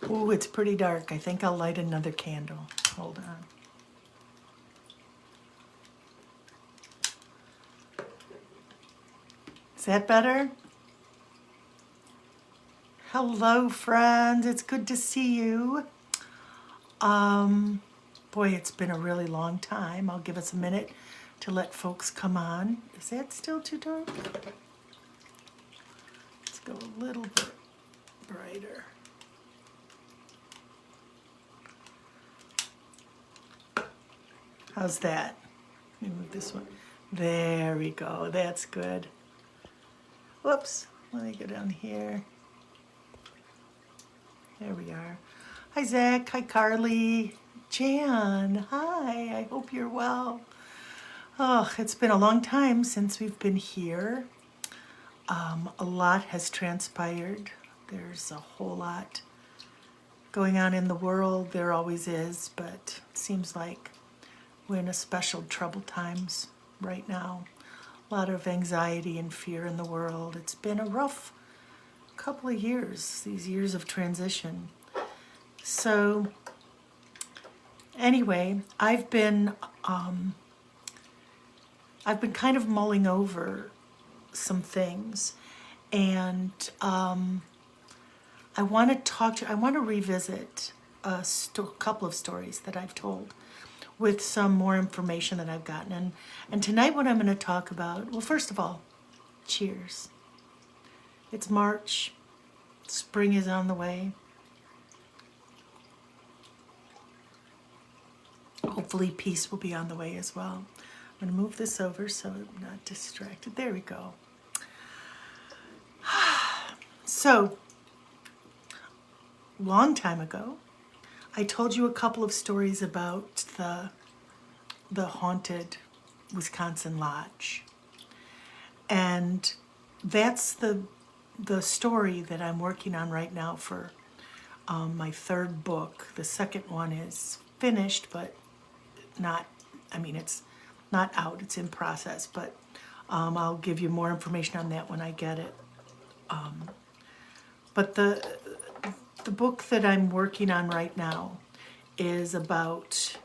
Ooh, it's pretty dark. I think I'll light another candle. Hold on. Is that better? Hello, friends. It's good to see you. Boy, it's been a really long time. I'll give us a minute to let folks come on. Is that still too dark? Let's go a little bit brighter. How's that? Let me move this one. There we go. That's good. Whoops. Let me go down here. There we are. Hi, Zach. Hi, Carly. Jan. Hi. I hope you're well. Oh, it's been a long time since we've been here. A lot has transpired. There's a whole lot going on in the world. There always is, but it seems like we're in a special troubled times right now. A lot of anxiety and fear in the world. It's been a rough couple of years, these years of transition. So anyway, I've been kind of mulling over some things, and I want to revisit a couple of stories that I've told with some more information that I've gotten. And tonight what I'm going to talk about, well, first of all, cheers. It's March. Spring is on the way. Hopefully peace will be on the way as well. I'm going to move this over so I'm not distracted. There we go. So, long time ago, I told you a couple of stories about the haunted Wisconsin lodge. And that's the story that I'm working on right now for my third book. The second one is finished, but it's not out, it's in process, but I'll give you more information on that when I get it. But the book that I'm working on right now is about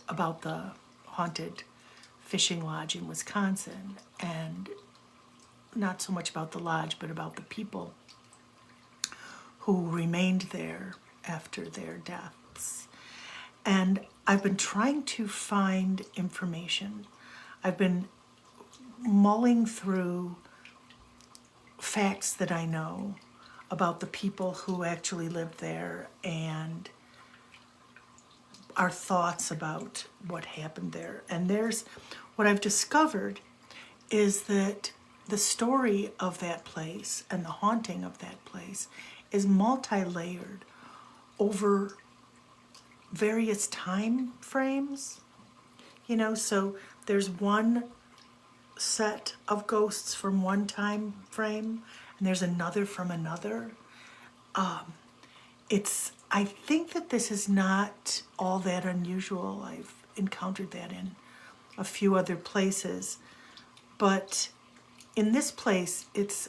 the haunted fishing lodge in Wisconsin, and not so much about the lodge, but about the people who remained there after their deaths. And I've been trying to find information. I've been mulling through facts that I know about the people who actually lived there and our thoughts about what happened there. And what I've discovered is that the story of that place and the haunting of that place is multi-layered over various time frames. So there's one set of ghosts from one time frame, and there's another from another. I think that this is not all that unusual. I've encountered that in a few other places, but in this place, it's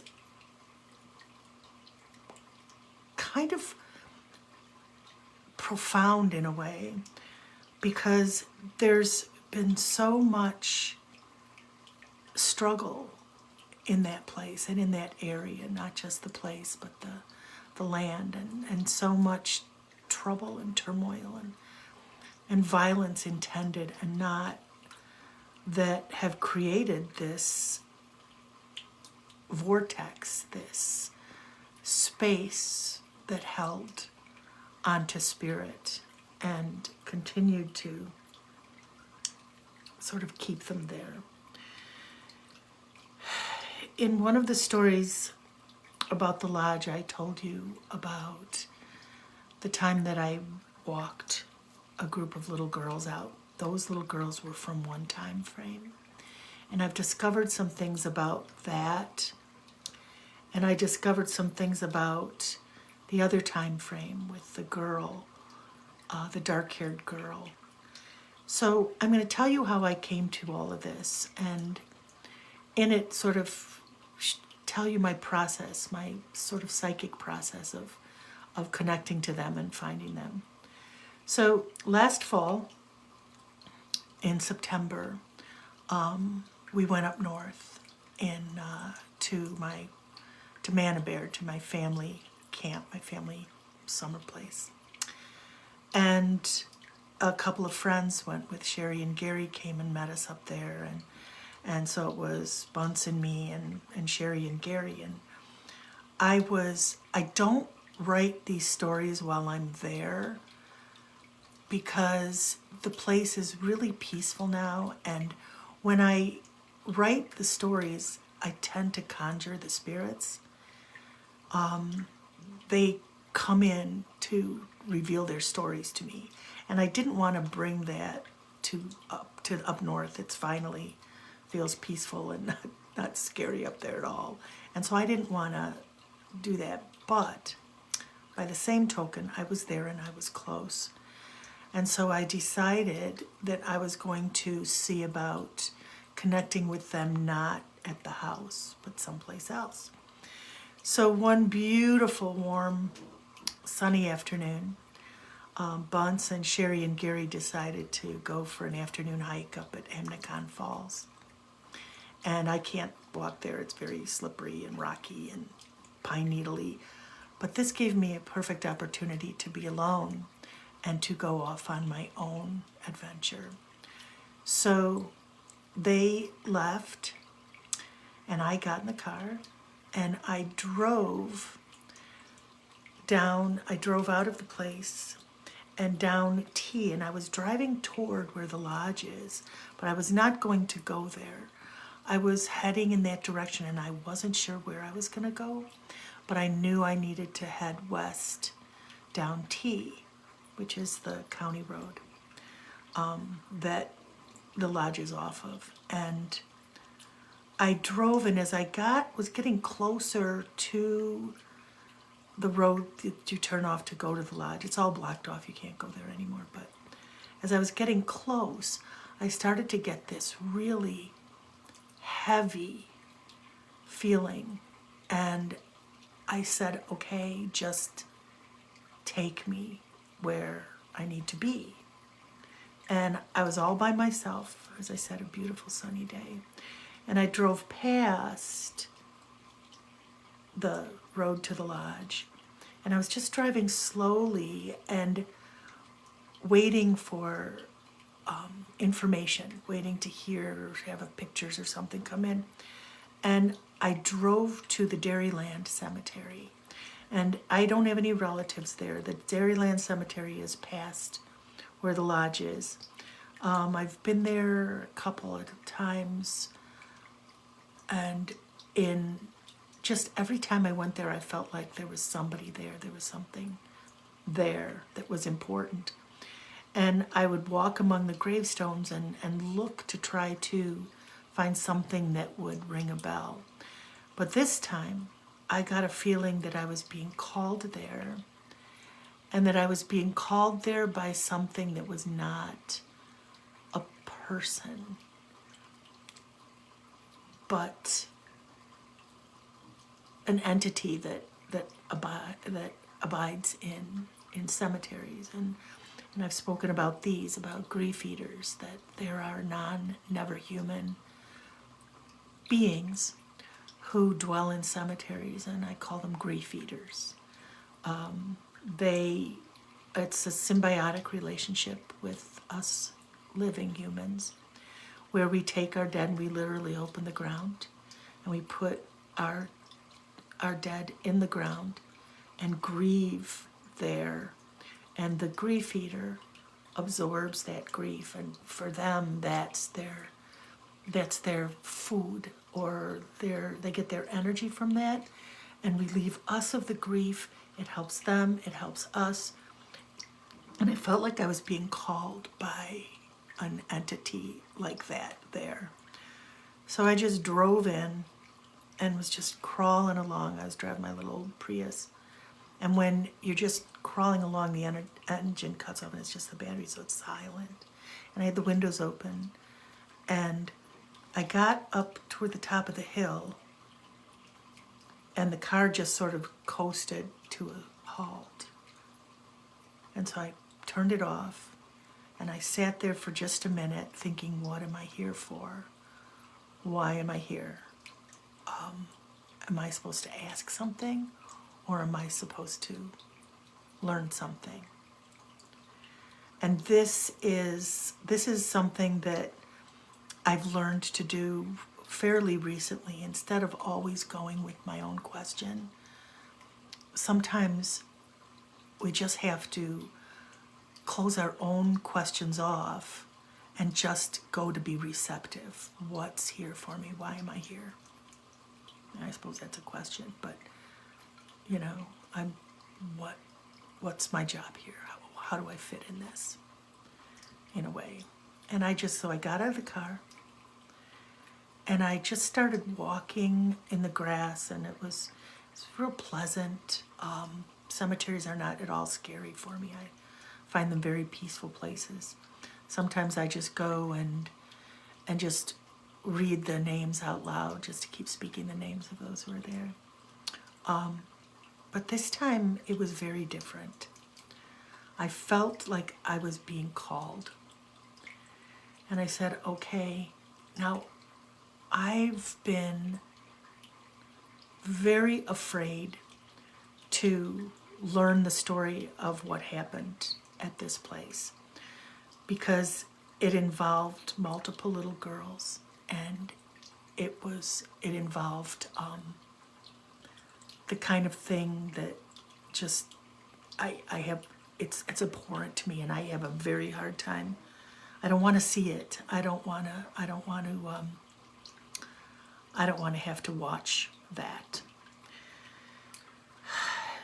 kind of profound in a way, because there's been so much struggle in that place and in that area, not just the place, but the land, and so much trouble and turmoil and violence intended and not, that have created this vortex, this space that held onto spirit and continued to sort of keep them there. In one of the stories about the lodge, I told you about the time that I walked a group of little girls out. Those little girls were from one time frame. And I've discovered some things about that. And I discovered some things about the other time frame with the girl, the dark-haired girl. So I'm going to tell you how I came to all of this, and in it sort of tell you my process, my sort of psychic process of connecting to them and finding them. So last fall, in September, we went up north to Manabear, to my family camp, my family summer place. And a couple of friends went with Sherry and Gary, came and met us up there. And so it was Bunce and me and Sherry and Gary. And I don't write these stories while I'm there because the place is really peaceful now. And when I write the stories, I tend to conjure the spirits. They come in to reveal their stories to me. And I didn't want to bring that to up north. It's finally feels peaceful and not scary up there at all. And so I didn't want to do that. But by the same token, I was there and I was close. And so I decided that I was going to see about connecting with them not at the house, but someplace else. So one beautiful, warm, sunny afternoon, Bunce and Sherry and Gary decided to go for an afternoon hike up at Amnicon Falls. And I can't walk there. It's very slippery and rocky and pine needly. But this gave me a perfect opportunity to be alone and to go off on my own adventure. So they left, and I got in the car, and I drove out of the place and down T, and I was driving toward where the lodge is, but I was not going to go there. I was heading in that direction, and I wasn't sure where I was going to go, but I knew I needed to head west down T, which is the county road that the lodge is off of. And I drove, and as I was getting closer to the road that you turn off to go to the lodge, it's all blocked off, you can't go there anymore, but as I was getting close, I started to get this really heavy feeling, and I said, okay, just take me where I need to be. And I was all by myself, as I said, a beautiful sunny day. And I drove past the road to the lodge. And I was just driving slowly and waiting for information, waiting to hear or have pictures or something come in. And I drove to the Dairyland Cemetery. And I don't have any relatives there. The Dairyland Cemetery is past where the lodge is. I've been there a couple of times, and just every time I went there, I felt like there was somebody there. There was something there that was important. And I would walk among the gravestones and look to try to find something that would ring a bell. But this time, I got a feeling that I was being called there, and that I was being called there by something that was not a person, but an entity that abides in cemeteries. And I've spoken about about grief eaters, that there are never human beings who dwell in cemeteries, and I call them grief eaters. It's a symbiotic relationship with us living humans, where we take our dead and we literally open the ground and we put our dead in the ground and grieve there. And the grief eater absorbs that grief, and for them that's their food, or they get their energy from that, and relieve us of the grief. It helps them, it helps us. And I felt like I was being called by an entity like that there. So I just drove in and was just crawling along. I was driving my little old Prius. And when you're just crawling along, the engine cuts off and it's just the battery, so it's silent. And I had the windows open. And I got up toward the top of the hill, and the car just sort of coasted to a called. And so I turned it off, and I sat there for just a minute thinking, what am I here for? Why am I here? Am I supposed to ask something, or am I supposed to learn something? And this is something that I've learned to do fairly recently. Instead of always going with my own question, sometimes we just have to close our own questions off and just go to be receptive. What's here for me? Why am I here? And I suppose that's a question, but you know, what's my job here? How do I fit in this, in a way? And I got out of the car, and I just started walking in the grass, and it's real pleasant. Cemeteries are not at all scary for me. I find them very peaceful places. Sometimes I just go and just read the names out loud, just to keep speaking the names of those who are there. But this time it was very different. I felt like I was being called. And I said, okay, now I've been very afraid to learn the story of what happened at this place, because it involved multiple little girls, and it involved the kind of thing that just I have, it's abhorrent to me, and I have a very hard time. I don't want to see it. I don't want to have to watch that.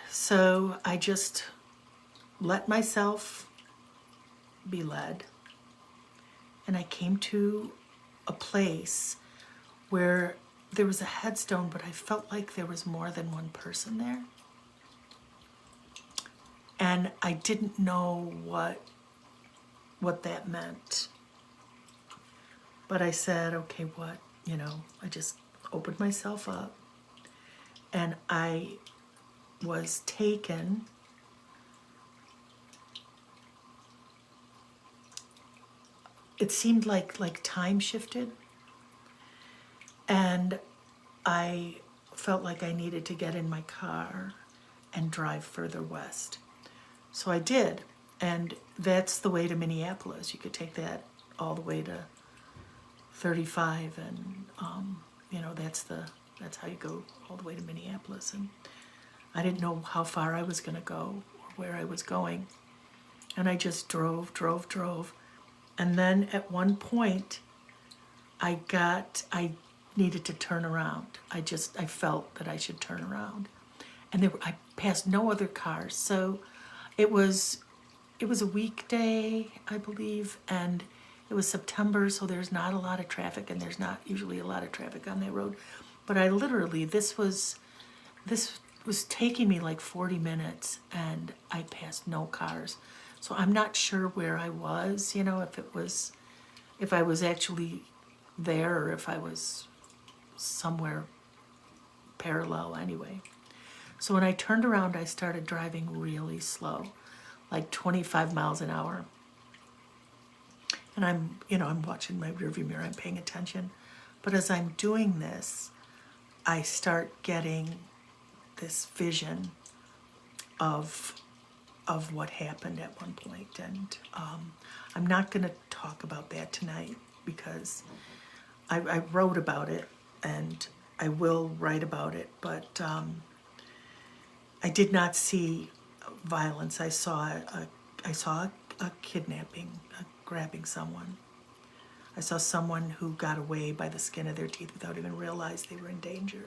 So I just let myself be led, and I came to a place where there was a headstone, but I felt like there was more than one person there. And I didn't know what that meant. But I said, okay, I just opened myself up, and I was taken. It seemed like time shifted, and I felt like I needed to get in my car and drive further west. So I did, and that's the way to Minneapolis. You could take that all the way to 35, and that's how you go all the way to Minneapolis. And I didn't know how far I was going to go or where I was going, and I just drove. And then at one point, I needed to turn around. I felt that I should turn around, and I passed no other cars. So it was a weekday, I believe, and it was September, so there's not a lot of traffic, and there's not usually a lot of traffic on that road. But I literally, this was taking me like 40 minutes, and I passed no cars. So I'm not sure where I was, if I was actually there, or if I was somewhere parallel anyway. So when I turned around, I started driving really slow, like 25 miles an hour. And I'm watching my rearview mirror, I'm paying attention. But as I'm doing this, I start getting this vision of what happened at one point. And I'm not going to talk about that tonight, because I wrote about it, and I will write about it, but I did not see violence. I saw a kidnapping, grabbing someone. I saw someone who got away by the skin of their teeth without even realizing they were in danger.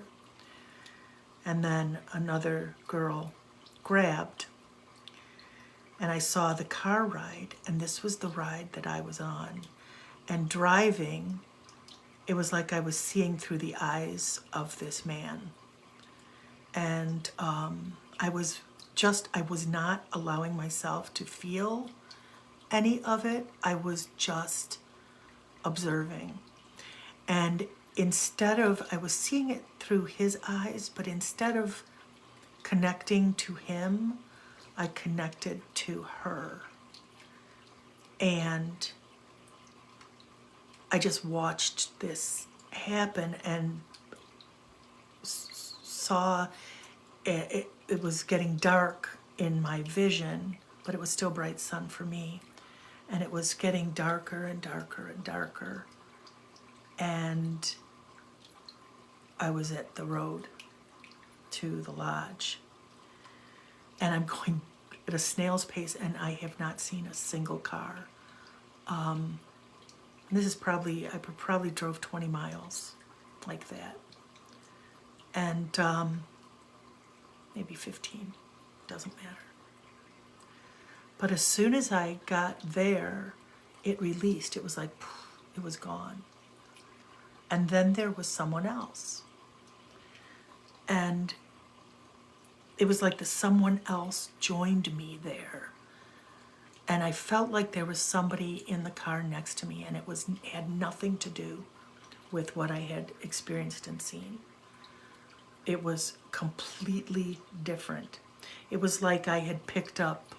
And then another girl grabbed, and I saw the car ride, and this was the ride that I was on. And driving, it was like I was seeing through the eyes of this man. And I was not allowing myself to feel any of it. I was just observing. And I was seeing it through his eyes, but instead of connecting to him, I connected to her. And I just watched this happen and saw it was getting dark in my vision, but it was still bright sun for me. And it was getting darker and darker and darker. And I was at the road to the lodge. And I'm going at a snail's pace, and I have not seen a single car. This is probably, I probably drove 20 miles like that. And maybe 15, doesn't matter. But as soon as I got there, it released. It was like, it was gone. And then there was someone else. And it was like the someone else joined me there. And I felt like there was somebody in the car next to me, and it had nothing to do with what I had experienced and seen. It was completely different. It was like I had picked up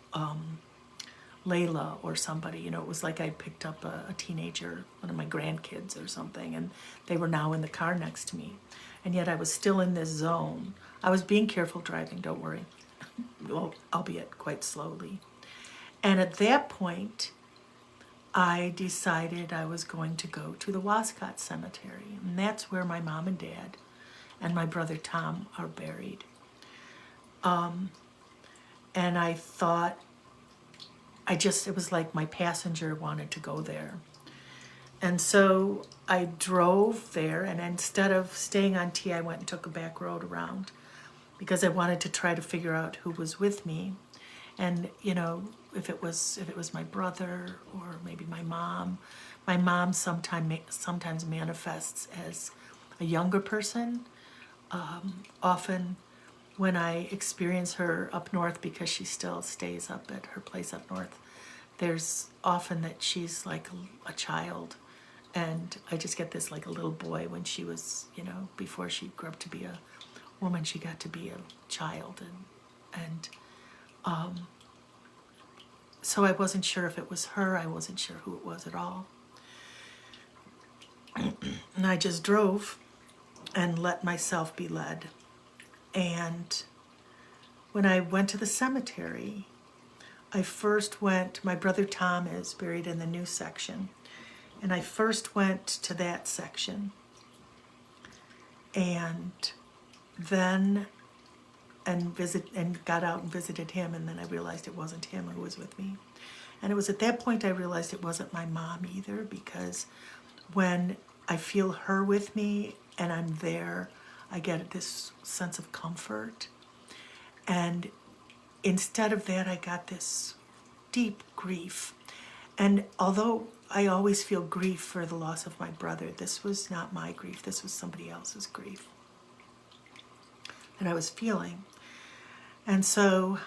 Layla or somebody. You know, it was like I picked up a teenager, one of my grandkids or something, and they were now in the car next to me. And yet I was still in this zone. I was being careful driving, don't worry. Well, albeit quite slowly. And at that point, I decided I was going to go to the Wascott Cemetery. And that's where my mom and dad and my brother Tom are buried. And I thought, it was like my passenger wanted to go there. And so I drove there, and instead of staying on T, I went and took a back road around because I wanted to try to figure out who was with me. And, you know, if it was my brother or maybe my mom. My mom sometimes manifests as a younger person. Often when I experience her up north, because she still stays up at her place up north, there's often that she's like a child. And I just get this like a little boy when she was, you know, before she grew up to be a woman, she got to be a child. And so I wasn't sure if it was her. I wasn't sure who it was at all. And I just drove and let myself be led. And when I went to the cemetery, I first went, my brother Tom is buried in the new section. And I first went to that section. And then got out and visited him, and then I realized it wasn't him who was with me. And it was at that point I realized it wasn't my mom either, because when I feel her with me and I'm there, I get this sense of comfort. And instead of that, I got this deep grief. And although I always feel grief for the loss of my brother, this was not my grief, this was somebody else's grief that I was feeling. And so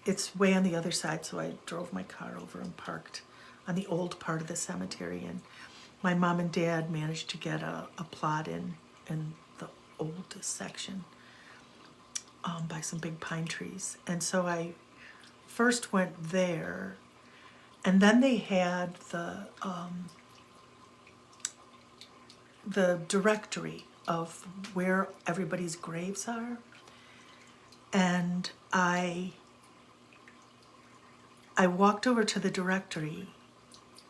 it's way on the other side, so I drove my car over and parked on the old part of the cemetery. And my mom and dad managed to get a plot in the old section by some big pine trees. And so I first went there, and then they had the directory of where everybody's graves are. And I walked over to the directory,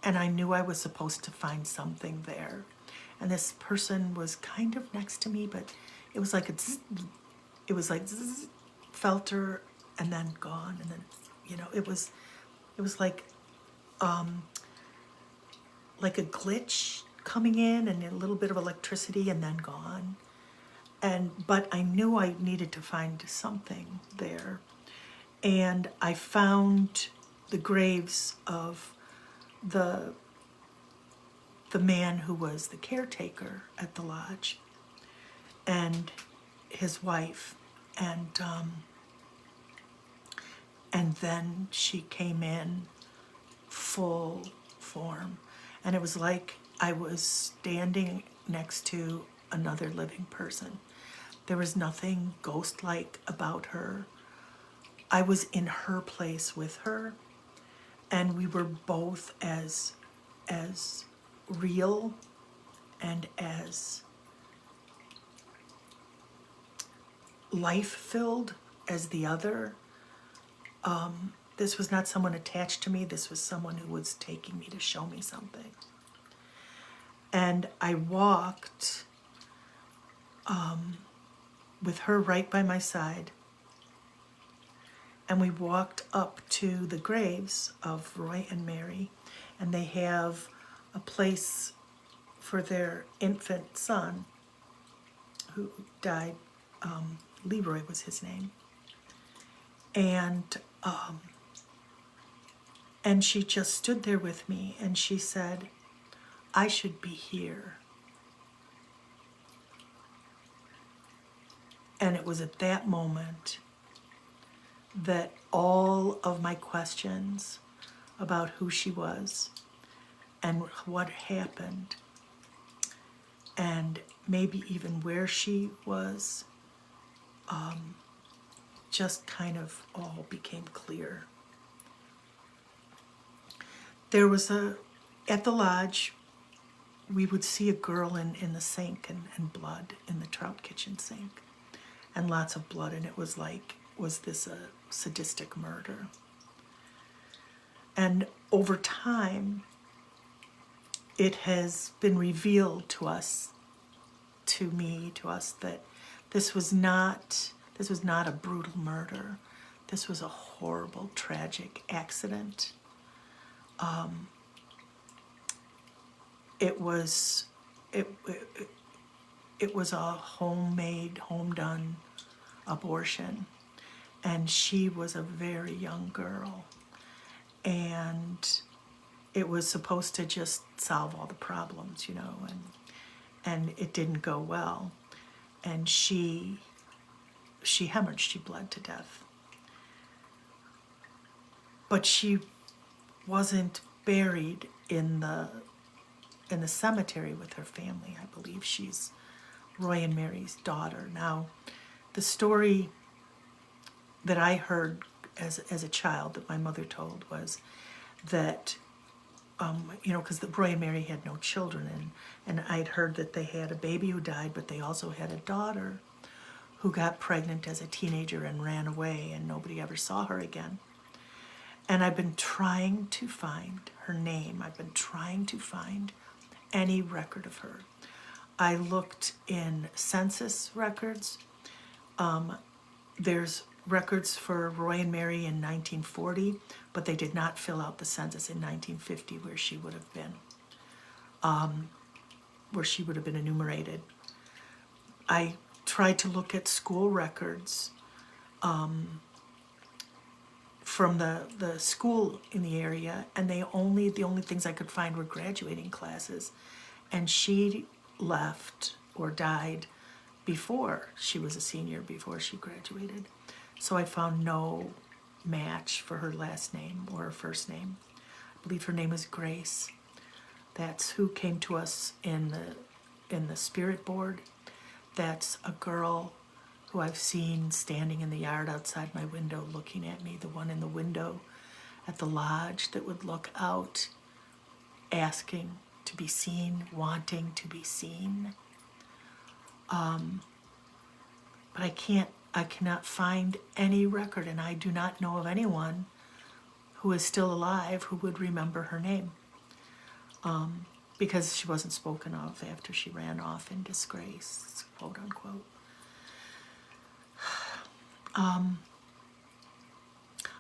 and I knew I was supposed to find something there. And this person was kind of next to me, but it was like zzz, felt her and then gone. And then, you know, it was like a glitch coming in and a little bit of electricity and then gone. But I knew I needed to find something there. And I found the graves of the man who was the caretaker at the lodge and his wife. And then she came in full form. And it was like I was standing next to another living person. There was nothing ghost-like about her. I was in her place with her, and we were both as real and as life-filled as the other. This was not someone attached to me. This was someone who was taking me to show me something. And I walked with her right by my side. And we walked up to the graves of Roy and Mary. And they have a place for their infant son who died. Leroy was his name. And she just stood there with me, and she said, I should be here. And it was at that moment that all of my questions about who she was and what happened, and maybe even where she was, just kind of all became clear. There was at the lodge, we would see a girl in the sink and blood in the trout kitchen sink, and lots of blood, and it was like, was this a sadistic murder? And over time, it has been revealed to us, to me, to us, that this was not a brutal murder. This was a horrible, tragic accident. It was a homemade, home-done abortion, and she was a very young girl, and it was supposed to just solve all the problems, and it didn't go well, and she hemorrhaged, she bled to death. But she wasn't buried in the cemetery with her family. I believe she's Roy and Mary's daughter. Now, the story that I heard as a child that my mother told was that, because Roy and Mary had no children, and I'd heard that they had a baby who died, but they also had a daughter who got pregnant as a teenager and ran away, and nobody ever saw her again. And I've been trying to find her name. I've been trying to find any record of her. I looked in census records. There's records for Roy and Mary in 1940, but they did not fill out the census in 1950 where she would have been, enumerated. I tried to look at school records from the school in the area, and the only things I could find were graduating classes, and she left or died before she was a senior, before she graduated. So I found no match for her last name or her first name. I believe her name is Grace. That's who came to us in the spirit board. That's a girl who I've seen standing in the yard outside my window looking at me, the one in the window at the lodge that would look out, asking to be seen, wanting to be seen. But I cannot find any record, and I do not know of anyone who is still alive who would remember her name, because she wasn't spoken of after she ran off in disgrace, quote unquote.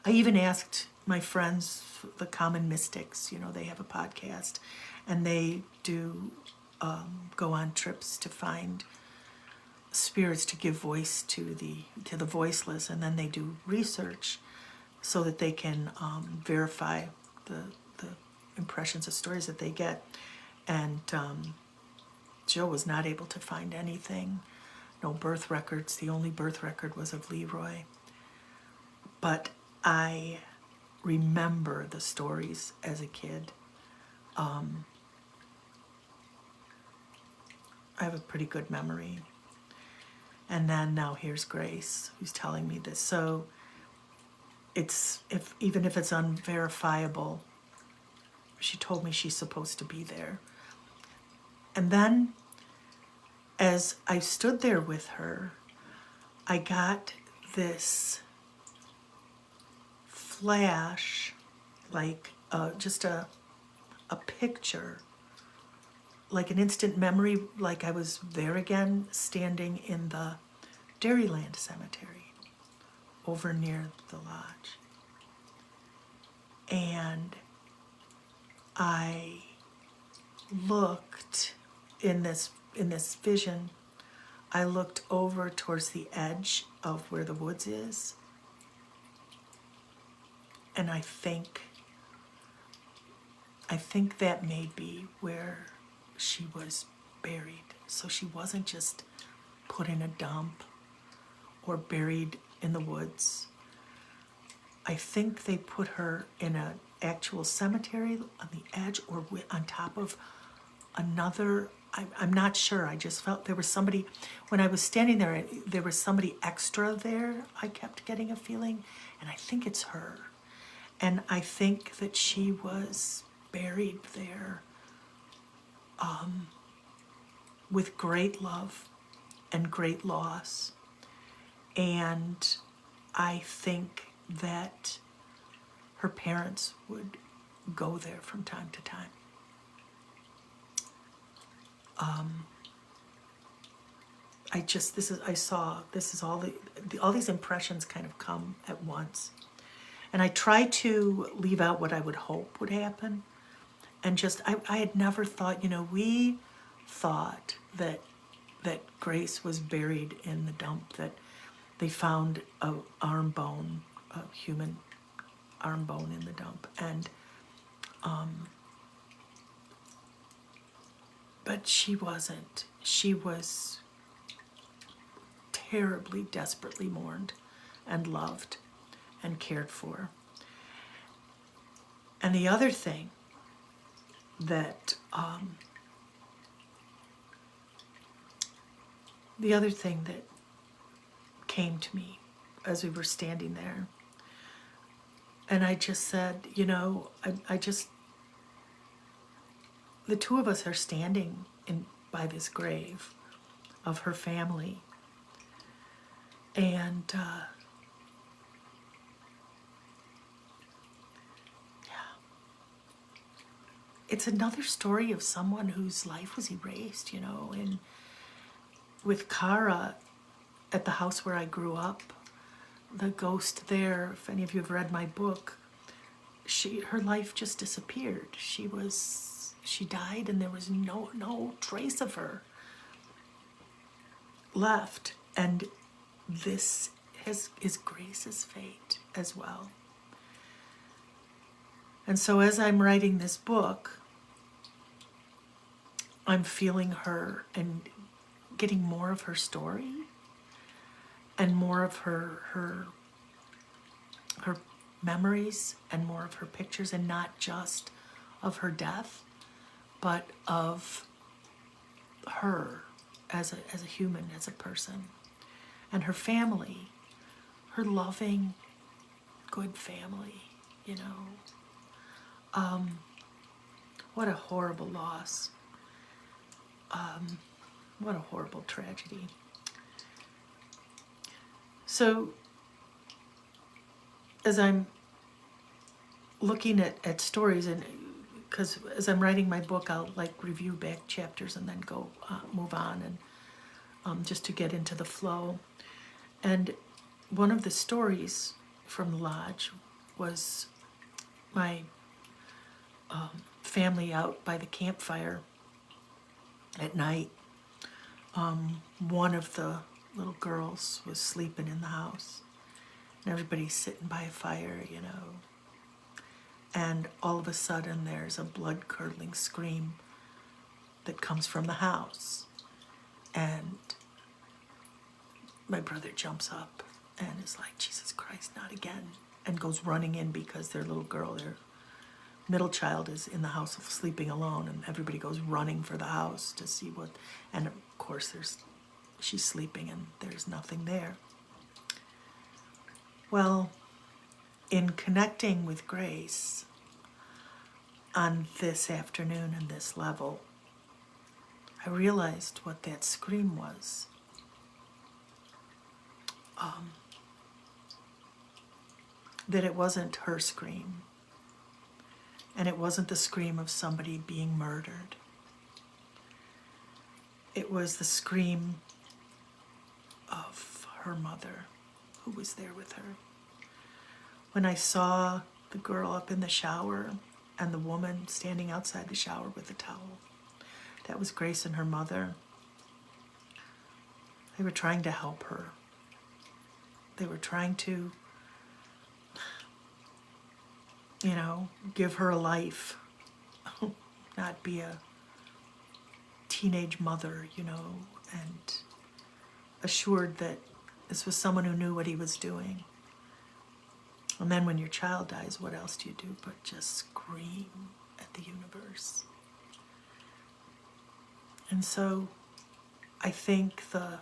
I even asked my friends, the Common Mystics, they have a podcast, and they do go on trips to find spirits to give voice to the voiceless, and then they do research so that they can verify the impressions of stories that they get. And Joe was not able to find anything, no birth records. The only birth record was of Leroy. But I remember the stories as a kid. I have a pretty good memory. And then now here's Grace, who's telling me this. So even if it's unverifiable, she told me she's supposed to be there. And then, as I stood there with her, I got this flash, like just a picture, like an instant memory, like I was there again, standing in the Dairyland Cemetery over near the lodge. And I looked in this vision, I looked over towards the edge of where the woods is, and I think that may be where she was buried. So she wasn't just put in a dump or buried in the woods. I think they put her in an actual cemetery on the edge or on top of another. I'm not sure. I just felt there was somebody, when I was standing there, there was somebody extra there. I kept getting a feeling, and I think it's her. And I think that she was buried there with great love and great loss. And I think that her parents would go there from time to time. All these impressions kind of come at once. And I try to leave out what I would hope would happen. And just, I had never thought, we thought that Grace was buried in the dump, that they found a human arm bone in the dump. And, but she wasn't. She was terribly, desperately mourned and loved and cared for. And the other thing that came to me as we were standing there, and I just said, the two of us are standing by this grave of her family, and it's another story of someone whose life was erased, and with Kara at the house where I grew up, the ghost there, if any of you have read my book, her life just disappeared. She died and there was no trace of her left. And this is Grace's fate as well. And so as I'm writing this book, I'm feeling her and getting more of her story and more of her memories and more of her pictures, and not just of her death, but of her as a human, as a person, and her family, her loving, good family, What a horrible loss. What a horrible tragedy. So, as I'm looking at stories, and because as I'm writing my book, I'll review back chapters and then go move on, and just to get into the flow. And one of the stories from the lodge was my family out by the campfire at night. One of the little girls was sleeping in the house, and everybody's sitting by a fire, and all of a sudden there's a blood-curdling scream that comes from the house, and my brother jumps up and is like, Jesus Christ, not again, and goes running in because their little girl, their middle child, is in the house sleeping alone, and everybody goes running for the house to see what, and of course she's sleeping and there's nothing there. Well, in connecting with Grace on this afternoon and this level, I realized what that scream was. That it wasn't her scream, and it wasn't the scream of somebody being murdered. It was the scream of her mother, who was there with her. When I saw the girl up in the shower and the woman standing outside the shower with a towel, that was Grace and her mother. They were trying to help her. They were trying to, give her a life, not be a teenage mother, and assured that this was someone who knew what he was doing. And then when your child dies, what else do you do but just scream at the universe? And so I think the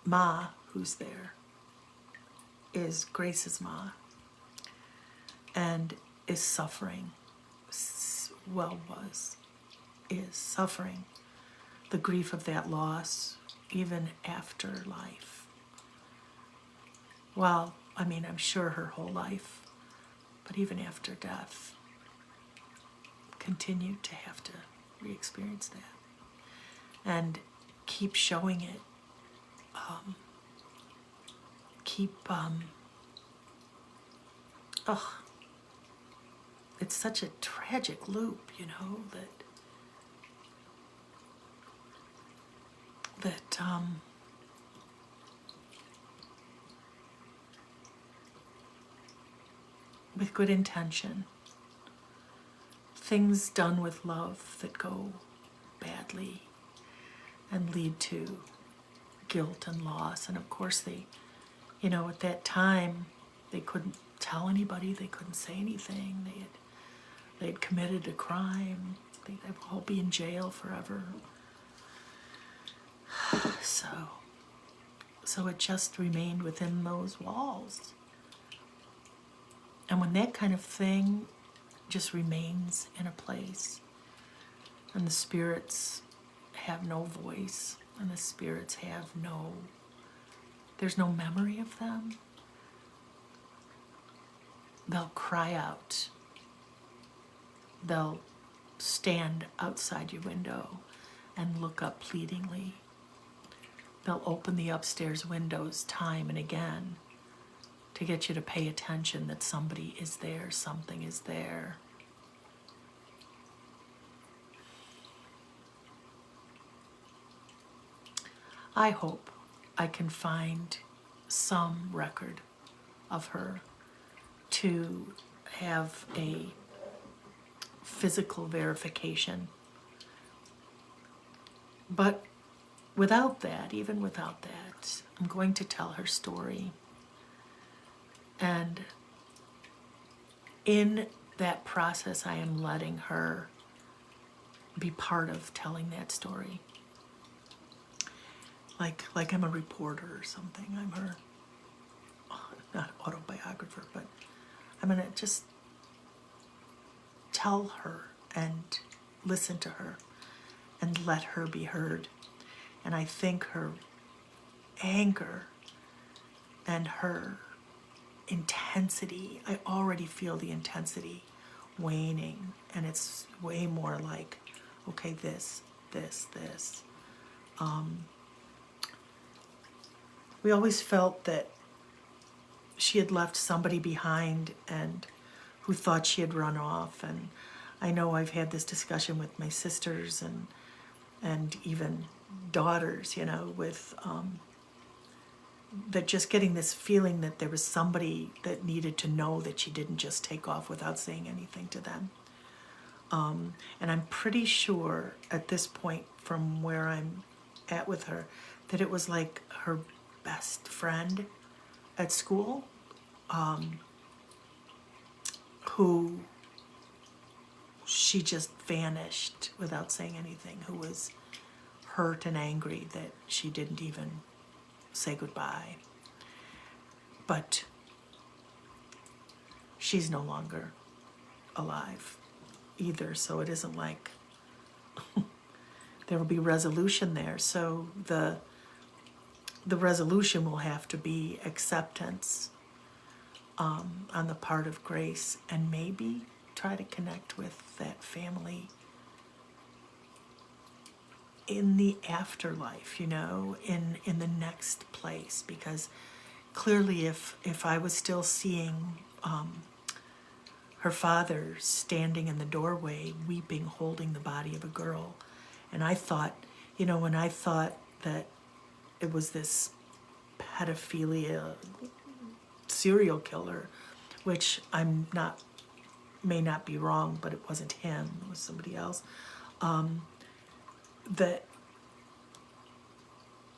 Ma who's there is Grace's Ma, and is suffering, is suffering the grief of that loss even after life. Well, I'm sure her whole life, but even after death, continued to have to re-experience that. And keep showing it. It's such a tragic loop, that with good intention, things done with love that go badly and lead to guilt and loss. And of course they, at that time, they couldn't tell anybody, they couldn't say anything. They had committed a crime. They'd all be in jail forever. So it just remained within those walls. And when that kind of thing just remains in a place, and the spirits have no voice, and the spirits have there's no memory of them, they'll cry out. They'll stand outside your window and look up pleadingly. They'll open the upstairs windows time and again to get you to pay attention that somebody is there, something is there. I hope I can find some record of her to have a physical verification. But even without that, I'm going to tell her story. And in that process, I am letting her be part of telling that story. Like I'm a reporter or something. I'm her, not autobiographer, but I'm going to just tell her and listen to her and let her be heard. And I think her anger and her intensity, I already feel the intensity waning, and it's way more like, okay, this. We always felt that she had left somebody behind and who thought she had run off. And I know I've had this discussion with my sisters and even daughters, with that, just getting this feeling that there was somebody that needed to know that she didn't just take off without saying anything to them. And I'm pretty sure at this point, from where I'm at with her, that it was like her best friend at school, who she just vanished without saying anything, who was hurt and angry that she didn't even say goodbye. But she's no longer alive either, so it isn't like there will be resolution there. So the resolution will have to be acceptance on the part of Grace, and maybe try to connect with that family in the afterlife, you know, in the next place. Because clearly if I was still seeing her father standing in the doorway weeping, holding the body of a girl, and I thought, you know, when I thought that it was this pedophilia serial killer, which may not be wrong, but it wasn't him, it was somebody else,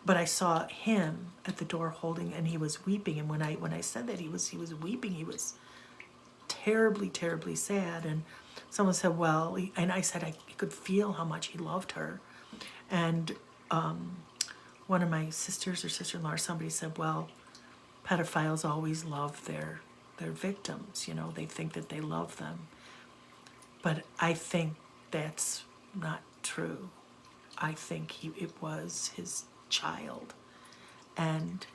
but I saw him at the door holding, and he was weeping. And when I said that he was weeping, he was terribly, terribly sad. And someone said, well, and I said I could feel how much he loved her. And one of my sisters or sister-in-law or somebody said, well, pedophiles always love their victims, you know, they think that they love them. But I think that's not true. I think it was his child, and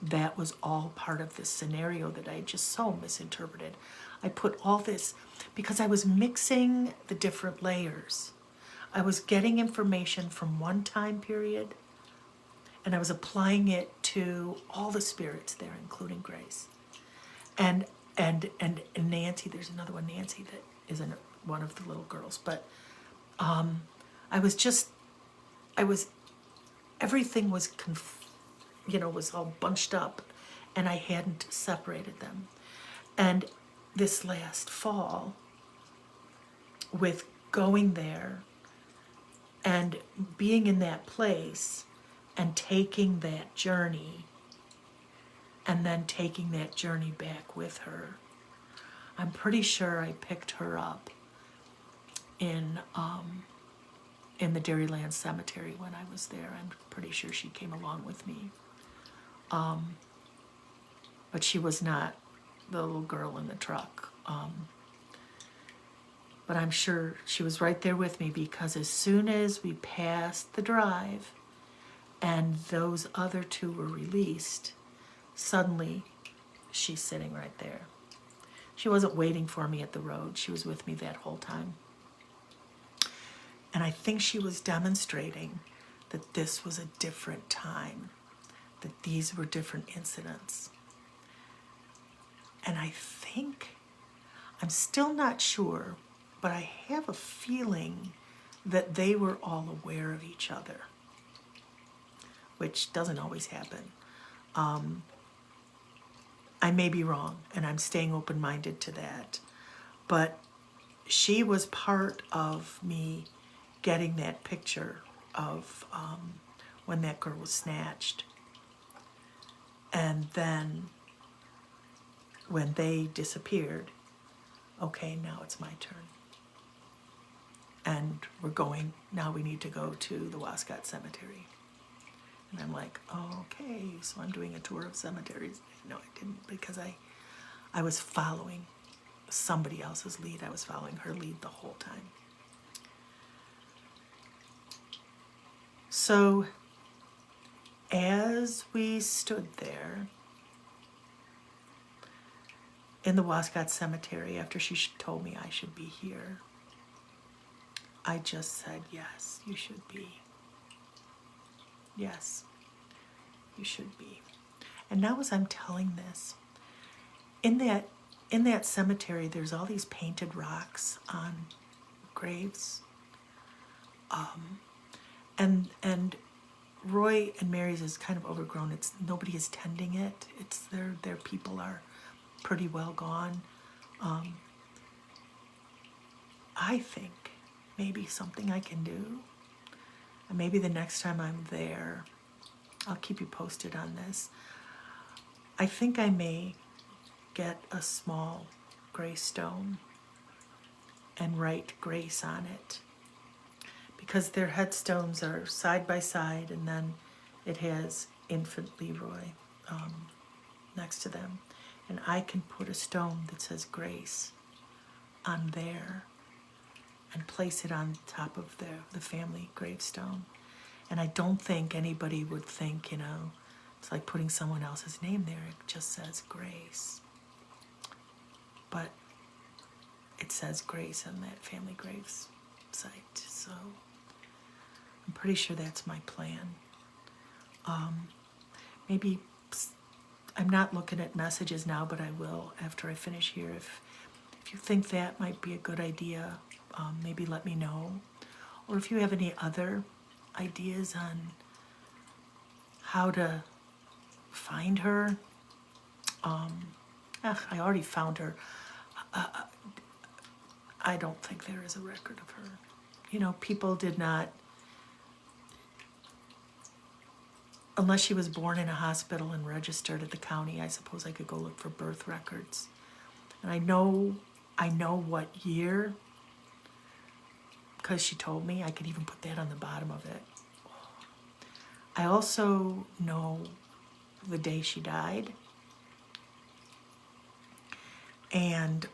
that was all part of this scenario that I just so misinterpreted. I put all this because I was mixing the different layers. I was getting information from one time period, and I was applying it to all the spirits there, including Grace. And Nancy, there's another one, Nancy, that isn't one of the little girls. But everything was, was all bunched up, and I hadn't separated them. And this last fall, with going there and being in that place and taking that journey, and then taking that journey back with her, I'm pretty sure I picked her up in the Dairyland Cemetery when I was there. I'm pretty sure she came along with me. But she was not the little girl in the truck. But I'm sure she was right there with me, because as soon as we passed the drive and those other two were released, suddenly she's sitting right there. She wasn't waiting for me at the road. She was with me that whole time. And I think she was demonstrating that this was a different time, that these were different incidents. And I think, I'm still not sure, but I have a feeling that they were all aware of each other, which doesn't always happen. I may be wrong, and I'm staying open-minded to that. But she was part of me getting that picture of when that girl was snatched. And then when they disappeared, okay, now it's my turn. And now we need to go to the Wascott Cemetery. And I'm like, oh, okay, so I'm doing a tour of cemeteries. No, I didn't, because I was following somebody else's lead. I was following her lead the whole time. So as we stood there in the Wascott Cemetery, after she told me I should be here, I just said, yes, you should be. Yes, you should be. And now as I'm telling this, in that cemetery, there's all these painted rocks on graves. And Roy and Mary's is kind of overgrown. Nobody is tending it. Their people are pretty well gone. I think maybe something I can do, and maybe the next time I'm there, I'll keep you posted on this. I think I may get a small gray stone and write Grace on it, because their headstones are side by side, and then it has Infant Leroy next to them. And I can put a stone that says Grace on there and place it on top of the family gravestone. And I don't think anybody would think, it's like putting someone else's name there. It just says Grace. But it says Grace on that family graves site. So I'm pretty sure that's my plan. Maybe I'm not looking at messages now, but I will after I finish here. If you think that might be a good idea, maybe let me know. Or if you have any other ideas on how to find her. I already found her. I don't think there is a record of her. People did not, unless she was born in a hospital and registered at the county. I suppose I could go look for birth records. And I know what year, because she told me. I could even put that on the bottom of it. I also know the day she died. And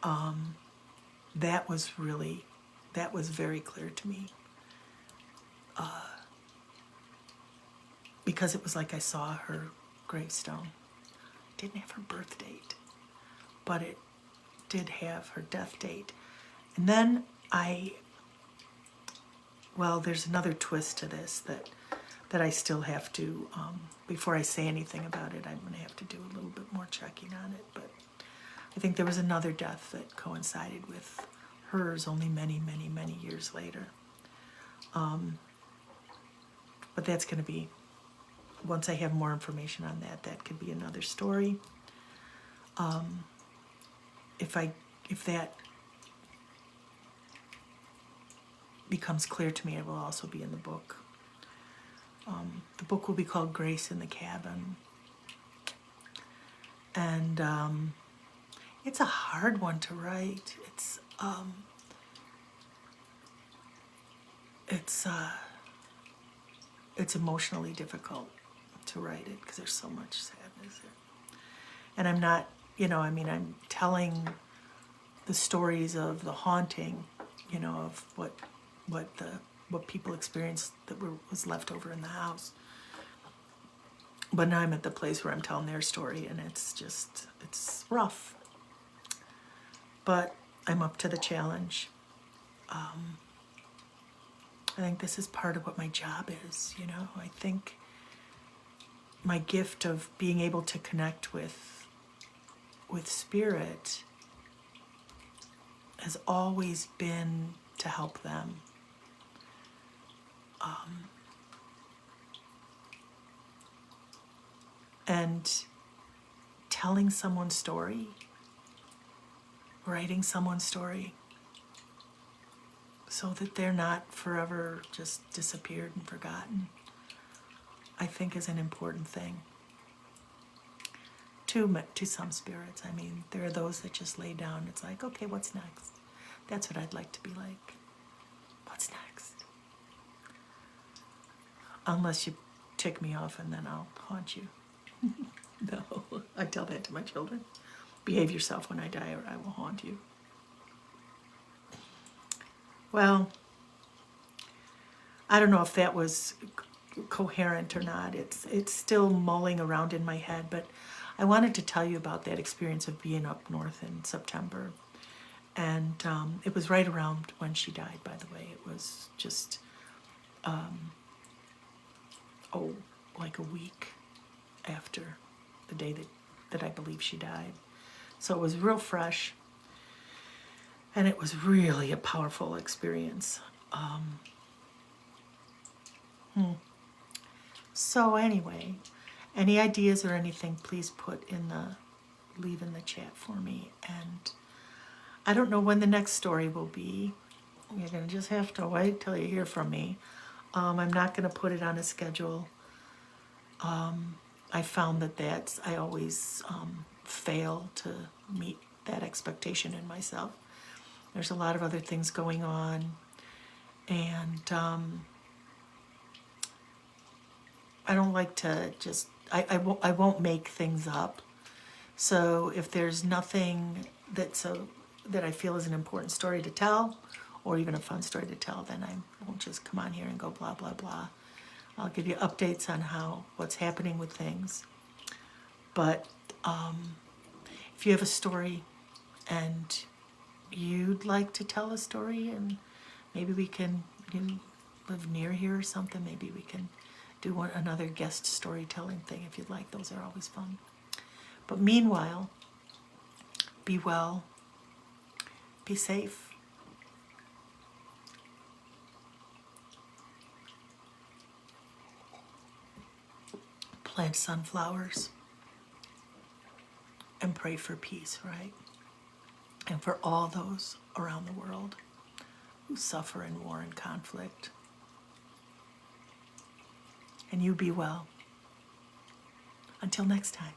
that was very clear to me. Because it was like I saw her gravestone. It didn't have her birth date, but it did have her death date. And then there's another twist to this that I still have to, before I say anything about it, I'm going to have to do a little bit more checking on it. But I think there was another death that coincided with hers only many, many, many years later. But that's going to be, once I have more information on that could be another story. If that becomes clear to me, it will also be in the book. The book will be called Grace in the Cabin. And it's a hard one to write. It's emotionally difficult to write it because there's so much sadness there. And I'm not, I'm telling the stories of the haunting, of what people experienced that was left over in the house. But now I'm at the place where I'm telling their story, and it's rough. But I'm up to the challenge. I think this is part of what my job is, I think my gift of being able to connect with spirit has always been to help them. And telling someone's story, writing someone's story, so that they're not forever just disappeared and forgotten, I think is an important thing to some spirits. I mean, there are those that just lay down. It's like, okay, what's next? That's what I'd like to be like. What's next? Unless you tick me off and then I'll haunt you. No, I tell that to my children. Behave yourself when I die or I will haunt you. Well, I don't know if that was coherent or not. It's still mulling around in my head, but I wanted to tell you about that experience of being up north in September. And it was right around when she died, by the way. It was just, like a week after the day that I believe she died. So it was real fresh. And it was really a powerful experience. So anyway, any ideas or anything, please leave in the chat for me. And I don't know when the next story will be. You're going to just have to wait till you hear from me. I'm not going to put it on a schedule. I found that I always fail to meet that expectation in myself. There's a lot of other things going on, and I don't like to just, I won't make things up. So if there's nothing that I feel is an important story to tell, or even a fun story to tell, then I won't just come on here and go blah, blah, blah. I'll give you updates on what's happening with things. But if you have a story and you'd like to tell a story, and maybe you live near here or something, maybe we can do another guest storytelling thing if you'd like. Those are always fun. But meanwhile, be well, be safe. Plant sunflowers and pray for peace, right? And for all those around the world who suffer in war and conflict. And you be well. Until next time.